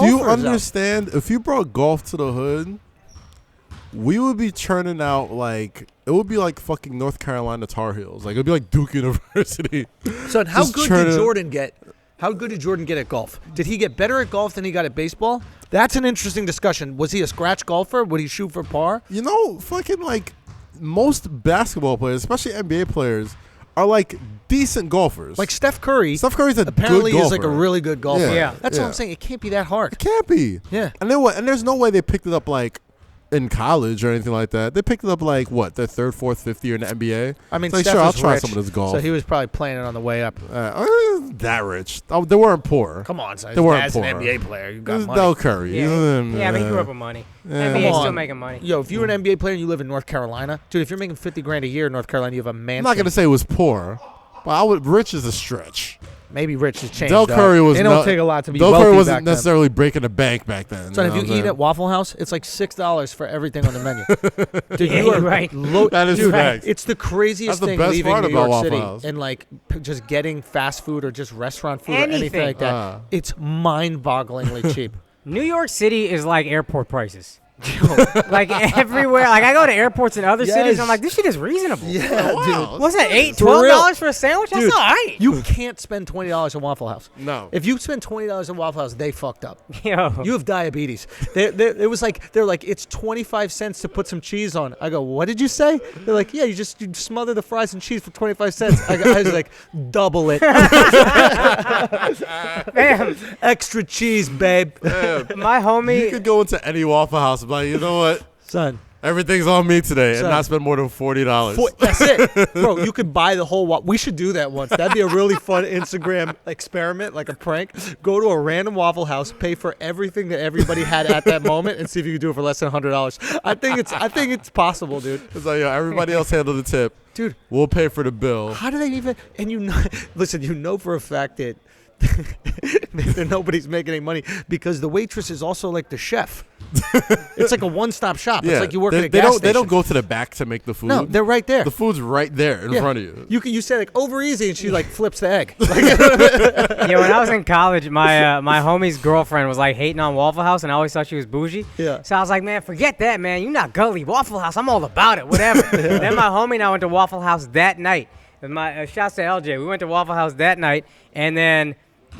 you understand? If you brought golf to the hood, we would be churning out like it would be like fucking North Carolina Tar Heels. Like it would be like Duke University. Son, how good did Jordan get? How good did Jordan get at golf? Did he get better at golf than he got at baseball? That's an interesting discussion. Was he a scratch golfer? Would he shoot for par? You know, fucking like most basketball players, especially NBA players, are like decent golfers. Like Steph Curry. Steph Curry's apparently good golfer. is like a really good golfer. Yeah. That's what I'm saying. It can't be that hard. It can't be. Yeah. And then what? And there's no way they picked it up like in college or anything like that. They picked it up like what? Their third, fourth, fifth year in the NBA. I mean, like, Steph sure, I'll was try rich, some of this golf. so he was probably playing it on the way up. That rich? Oh, they weren't poor. Come on, son. They weren't As poor. an NBA player, you It got was money. Del Curry. Yeah, but he grew up with money. NBA's still making money. Yo, if you're an NBA player and you live in North Carolina, dude, if you're making $50,000 a year in North Carolina, you have a mansion. I'm not gonna say it was poor, but rich is a stretch. Maybe rich has changed. Del Curry was. They don't take a lot to be Del wealthy Curry wasn't back necessarily breaking the bank back then. So if you know what I'm eat at Waffle House, it's like $6 for everything on the menu. Dude, Yeah, you are you're right. That is facts. It's the craziest That's the thing best leaving part New about York Waffle City House. and like just getting fast food or just restaurant food or anything Anything. like that. It's mind-bogglingly cheap. New York City is like airport prices. Like everywhere. Like I go to airports in other cities, I'm like, this shit is reasonable. Yeah, dude. What's that? $8, For real. $12 for a sandwich? That's Dude, all right. You can't spend $20 at Waffle House. No. If you spend $20 at Waffle House, they fucked up. Yo. You have diabetes. It was like they're like it's 25 cents to put some cheese on. I go, what did you say? They're like, yeah, you smother the fries and cheese for 25 cents. I was like, double it. Damn. Extra cheese, babe. My homie. You could go into any Waffle House and be like, you know what? Son. Everything's on me today, Son. and not spend more than $40. That's it. Bro, you could buy the whole we should do that once. That'd be a really fun Instagram experiment, like a prank. Go to a random Waffle House, pay for everything that everybody had at that moment, and see if you can do it for less than $100. I think it's possible, dude. It's like, yo, everybody else handle the tip. Dude. We'll pay for the bill. How do they even listen, you know for a fact that nobody's making any money because the waitress is also like the chef. It's like a one-stop shop. Yeah. It's like you work at a they gas don't, station. They don't go to the back to make the food. No, they're right there. The food's right there in front of you. You say like over easy, and she like flips the egg. Yeah, when I was in college, my homie's girlfriend was like hating on Waffle House, and I always thought she was bougie. Yeah. So I was like, man, forget that, man. You not gully. Waffle House, I'm all about it. Whatever. Then my homie and I went to Waffle House that night. And my shouts to LJ. We went to Waffle House that night, and then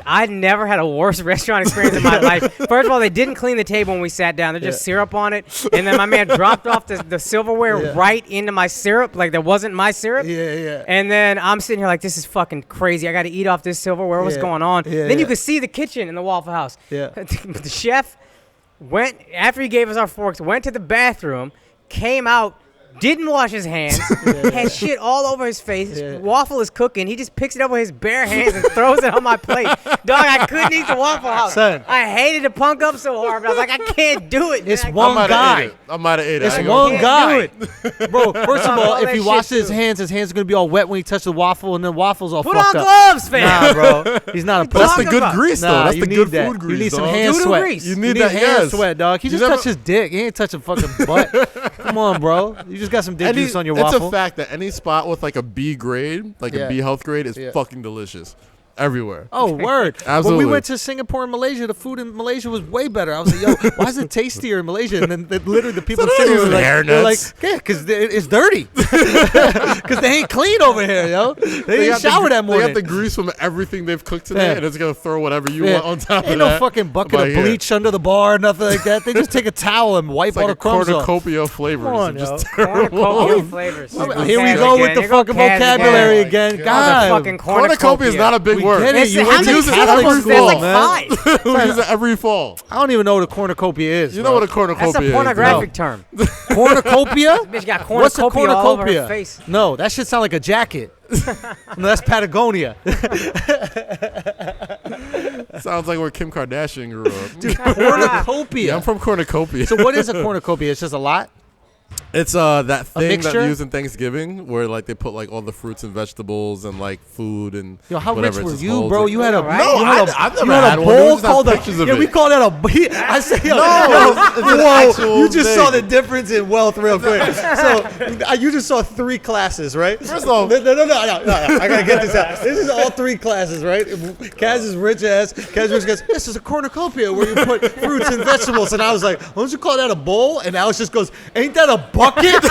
I'd never had a worse restaurant experience in my life. First of all, they didn't clean the table when we sat down. There's just syrup on it. And then my man dropped off the silverware right into my syrup, like that wasn't my syrup. Yeah. And then I'm sitting here like, this is fucking crazy. I got to eat off this silverware. What's going on? Then you could see the kitchen in the Waffle House. Yeah. The chef went, after he gave us our forks, went to the bathroom, came out, didn't wash his hands, had shit all over his face. Yeah. Waffle is cooking. He just picks it up with his bare hands and throws it on my plate. Dog, I couldn't eat the Waffle House. Son. I hated to punk up so hard, but I was like, I can't do it. It's man. one guy. I might have ate it. It's I ain't one gonna- guy. Bro, first of all, All if that he shit washes his too. hands are going to be all wet when he touches the waffle, and then waffle's all Put on fucked up. gloves, fam. Nah, bro. He's not a That's pussy. the good about? grease, though. Nah, That's you the need good that. food grease, You need some dog. hand Doodle sweat. grease. You You need need that, hand yes. sweat, dog. He You just never- touched his dick. He ain't touching fucking butt. Come on, bro. You just got some dick juice on your It's waffle. a fact that any spot with like a B grade, like Yeah. a B health grade, is Yeah. fucking delicious. Everywhere. Oh, word. Absolutely. When we went to Singapore and Malaysia, the food in Malaysia was way better. I was like, yo, why is it tastier in Malaysia? And then literally the people in So Singapore were they're like, hair they're like, nuts. yeah, because it's dirty. Because they ain't clean over here, yo. They didn't got shower that They morning. got the grease from everything they've cooked today, Yeah. and it's gonna throw whatever you Yeah. want on top Ain't of no that. fucking bucket But of here, bleach under the bar, nothing like that. They just take a towel and wipe It's all like the a crumbs off. cornucopia of flavors. Come on, It's just yo. terrible. Cornucopia flavors. Here we go with the Here go fucking Kaz vocabulary again. again. Oh, God. the fucking Cornucopia is not a big We word. get it. It's- You how went to many use it Catholic syllables? school, There's like man. 5. We use it every fall. I don't even know what a cornucopia is. You know what a cornucopia is? That's a pornographic term. cornucopia? Bitch got What's a cornucopia all over her cornucopia? face. No, that shit sound like a jacket. No, that's Patagonia. Sounds like where Kim Kardashian grew up. Cornucopia. Yeah, I'm from Cornucopia. So what is a cornucopia? It's just a lot? It's that thing that mixture? they use in Thanksgiving where like they put like all the fruits and vegetables and like food and Yo, how whatever. rich It were just you, holds bro? it. You had a Right? No, you had I've you never had had a one. We bowl just have called pictures of yeah, we it. call that a. I say, yo, it's an whoa, actual you just thing. saw the difference in wealth real quick. So you just saw 3 classes, right? First off, No. I gotta get this out. This is all 3 classes, right? Kaz is rich ass. Kaz rich goes, this is a cornucopia where you put fruits and vegetables. And I was like, why don't you call that a bowl? And Alex just goes, ain't that a bucket?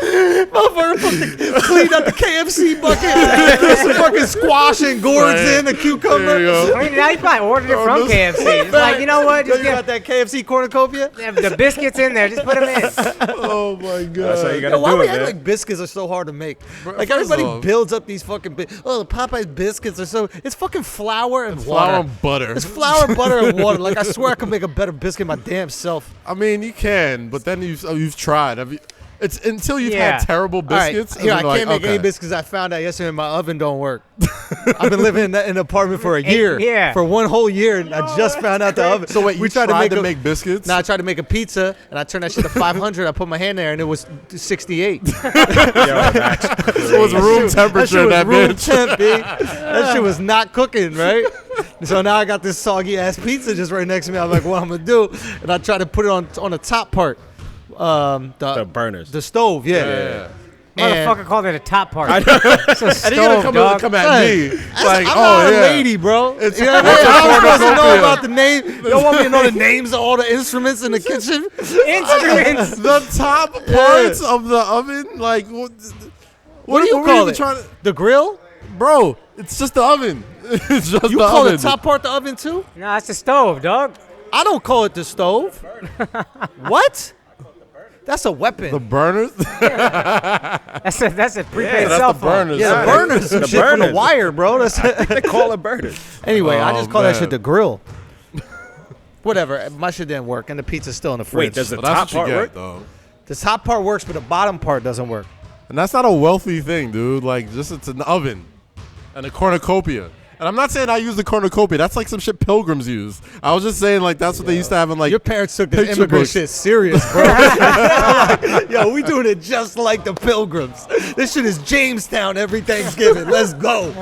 Motherfucker cleaned out the KFC bucket. Put some fucking squash and gourds in, a cucumber. There you go. I mean, now you probably ordered it from KFC. It's like, you know what? Just You got that KFC cornucopia? get the biscuits in there. Just put them in. Oh my god. That's how you gotta Yo, why do we it, act man. like biscuits are so hard to make? Like first everybody off- builds up these fucking the Popeyes biscuits are so it's fucking flour and water. Flour and butter. It's flour, butter, and water. Like I swear I could make a better biscuit my damn self. I mean, you can, but then you've tried. Have you? It's until you've Yeah. had terrible biscuits. All right, here I and then can't make like, any okay. biscuits. I found out yesterday my oven don't work. I've been living in an apartment for a year. Yeah. For 1 whole year, and I just found out the oven. So wait, you tried to make biscuits? No, I tried to make a pizza, and I turned that shit to 500. I put my hand there, and it was 68. Yo, that's So it was room temperature in that room bitch. temp, B. That shit was not cooking, right? So now I got this soggy ass pizza just right next to me. I'm like, what I'm gonna do? And I try to put it on the top part, the burners. the stove, yeah. Yeah. And- Motherfucker called it a top part. And It's a you're gonna stove, dog. come at me like, I'm oh not yeah. a lady, bro. It's- You know what I mean? it's a I'm supposed to know cornucopia. about the name. You don't want me to know the names of all the instruments in the kitchen? Instruments. The top parts of the oven, like what do you were call even it? trying to, The grill? bro? It's just the oven. It's just You the call oven. the top part the oven too? No, it's the stove, dog. I don't call it the stove. What? That's a weapon. The burners. That's a prepaid that's cell the phone. burners. yeah, the burners, some The shit from the burners. wire, bro. That's They call it burners. anyway. I Oh, just call that man. shit the grill. Whatever. My shit didn't work, and the pizza's still in the fridge. Wait, does the Well, that's top what you part get, work? though. the top part works, but the bottom part doesn't work. And that's not a wealthy thing, dude. Like, just it's an oven and a cornucopia. And I'm not saying I use the cornucopia. That's like some shit pilgrims use. I was just saying like that's what they used to have in like. Your parents took this picture immigrant books. shit serious, bro. Like, yo, we doing it just like the Pilgrims. This shit is Jamestown every Thanksgiving. Let's go.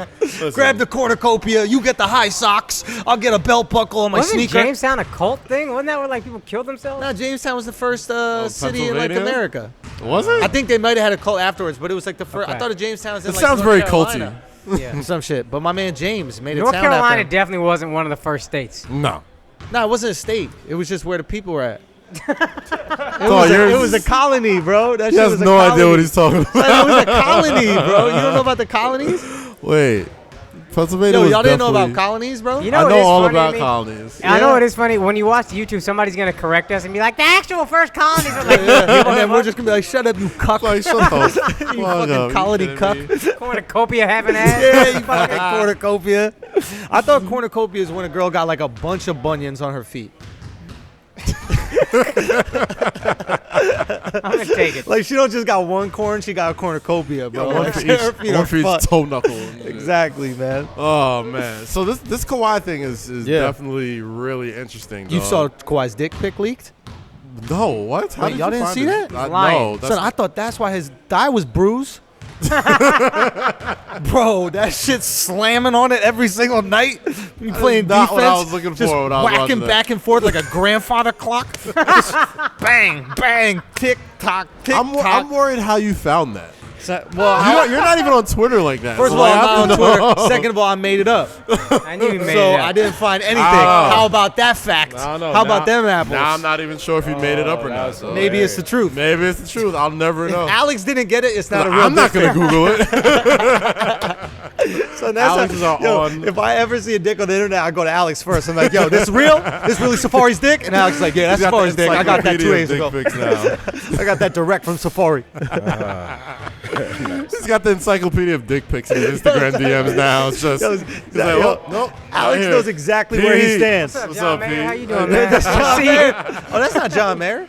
Grab the cornucopia. You get the high socks. I'll get a belt buckle on my Wasn't sneaker. Jamestown a cult thing? Wasn't that where like people killed themselves? No, Jamestown was the first city in like Pennsylvania? America. Was it? I think they might have had a cult afterwards, but it was like the first. I Okay. thought of Jamestown was in It like sounds North very Carolina. Yeah. Some shit. But my man James made a North town Carolina after him. definitely wasn't one of the first states. No. No, it wasn't a state. It was just where the people were at. Oh, It was a colony, bro. That He shit has was a no colony. idea what he's talking about. Like, it was a colony, bro. You don't know about the colonies? Wait, Pennsylvania Yo, was y'all didn't know definitely- about colonies, bro? You know I what know is all funny to about me? colonies. I know Yeah. it is funny when you watch YouTube. Somebody's gonna correct us and be like, "The actual first colonies are like and then we're just gonna be like, shut up, you cuck. Like, shut the You fuck fucking up. colony You kidding me? cuck. cornucopia having ass." Yeah, you fucking cornucopia. I thought cornucopia is when a girl got like a bunch of bunions on her feet. I'm gonna take it. Like she don't just got one corn, she got a cornucopia, bro. One Like, for her each, feet one are for each fucked. toe knuckle. Exactly, man. Oh man. So this Kawhi thing is Yeah. definitely really interesting. You dog. saw Kawhi's dick pic leaked? No, what? How Wait, did y'all you didn't find see it? that? I, Lying. no, that's, Son, I thought that's why his thigh was bruised. Bro, that shit's slamming on it every single night. You playing not defense, what I was looking just for when I was watching whacking that. back and forth like a grandfather clock. Just bang, bang, tick tock, tick I'm tock. worried how you found that. Well, You're not even on Twitter like that. first of so all, I I'm have not on to know. Twitter. Second of all, I made it up. I knew you made So it up. I didn't find anything. Ah. How about that fact? I don't know. How about Now- them apples? Now I'm not even sure if you made it up or not. So. Maybe it's the truth. Maybe it's the truth. I'll never If know. Alex didn't get it, it's not a real I'm not dick gonna pic. Google it. So that's Alex is how, our on- If I ever see a dick on the internet, I go to Alex first. I'm like, yo, this real? This really Safari's dick? And Alex is like, yeah, that's He's got the Safari's dick. I got that 2 days encyclopedia ago. of dick pics now. I got that direct from Safari. He's got the encyclopedia of dick pics in his Instagram DMs now. It's just Yo, he's yo, like, oh, nope. Alex right knows here. exactly where he Pete. stands. What's up, What's John up, Mayer? Pete? How you doing, man? That's John See Mayer. you. Oh, that's not John Mayer.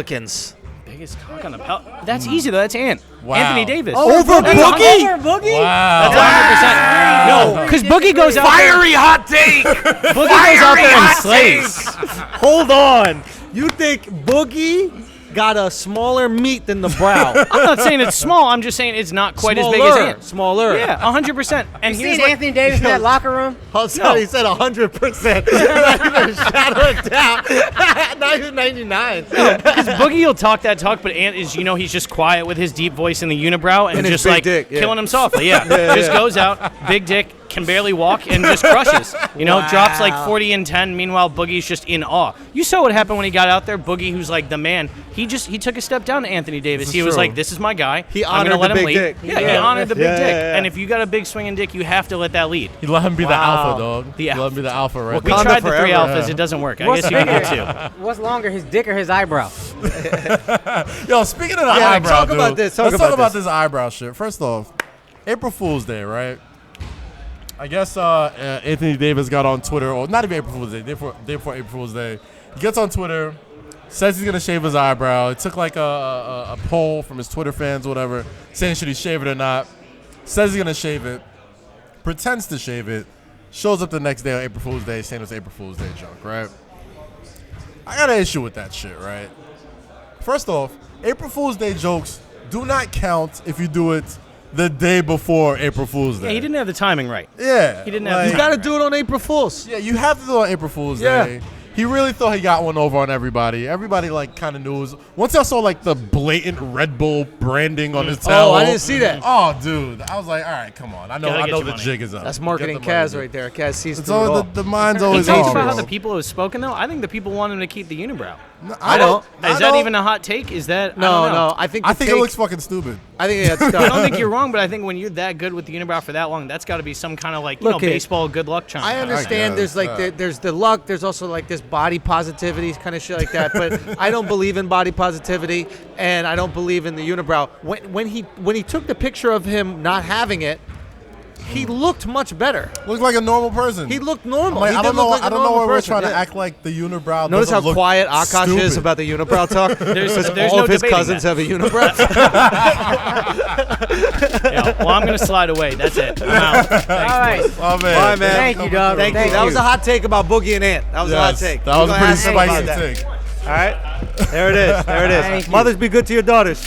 Pelicans. biggest cock on the pellet. That's easy though. That's Ant. Wow. Anthony Davis. Over Boogie? Over Boogie? Wow. That's 100%. No, because Boogie goes out there. Fiery hot take. Boogie goes out there and hot slays. Hold on. You think Boogie got a smaller meat than the brow? I'm not saying it's small. I'm just saying it's not quite as big as Ant. Smaller. Yeah, 100%. And You here's seen what Anthony Davis in that locker room? Oh, sorry, he said 100%. Not even a shadow of doubt. Not even 99. because Boogie will talk that talk, but Ant is, he's just quiet with his deep voice in the unibrow and And his just big like dick, yeah. killing him softly. Yeah, just goes out, big dick, can barely walk, and just crushes. Drops like 40 and 10. Meanwhile, Boogie's just in awe. You saw what happened when he got out there. Boogie, who's like the man, he took a step down to Anthony Davis. He was true. like, "This is my guy. He I'm gonna honored let the him big lead." dick. Yeah, he Yeah. honored the big Yeah, dick. yeah. And if you got a big swinging dick, you have to let that lead. You let him be the alpha, dog. The You let him be the alpha, right? We Wakanda tried the three forever. alphas. It doesn't work. I What's guess you can bigger? do two. What's longer, his dick or his eyebrow? Yo, speaking of the Yeah, eyebrow, talk dude, about this, let's talk talk about about this. this eyebrow shit. First off, April Fool's Day, right? I guess Anthony Davis got on Twitter, or not even April Fool's Day, day before April Fool's Day. He gets on Twitter, says he's gonna shave his eyebrow. It took like a poll from his Twitter fans, whatever, saying should he shave it or not. Says he's gonna shave it, pretends to shave it, shows up the next day on April Fool's Day saying it's April Fool's Day junk, right? I got an issue with that shit, right? First off, April Fool's Day jokes do not count if you do it the day before April Fool's Day. Yeah, he didn't have the timing right. Yeah. He didn't have You the got to timing do it on April Fool's. Yeah, you have to do it on April Fool's Yeah. Day. He really thought he got one over on everybody. Everybody like kind of knew. It was, once I saw like the blatant Red Bull branding on his towel. Oh, I didn't see that. Oh, dude, I was like, all right, come on. I Gotta know get your the money. jig is up. That's Get marketing the money, Kaz dude. right there. Kaz sees It's through it all all. the mind's He always talks on. about how bro. the people have spoken, though. I think the people want him to keep the unibrow. I don't. Is that even a hot take? Is that I No, don't know. no. I think I the think take, it looks fucking stupid. I think that's I don't dumb. think you're wrong, but I think when you're that good with the unibrow for that long, that's got to be some kind of like Look, baseball good luck charm. I understand guess, there's like there's the luck, there's also like this body positivity kind of shit like that, but I don't believe in body positivity and I don't believe in the unibrow. When he took the picture of him not having it, he looked much better. Looks like a normal person. He looked normal. Like, He I did don't know. look like a I don't know normal why we're person, trying to yeah. act like the unibrow. Notice how doesn't look quiet Akaash is stupid. about the unibrow talk. There's Because no all of his debating cousins that. have a unibrow. Yeah, well, I'm gonna slide away. That's it. I'm out. Thanks, All right. boys. Oh, man. Bye, man. Thank you, dog. Thank you. Thank That was you. a hot take about Boogie and Ant. That was a hot Yes, take. that was a We're pretty gonna ask him about spicy that. take. All right. There it is. There it Thank is. you. Mothers, be good to your daughters.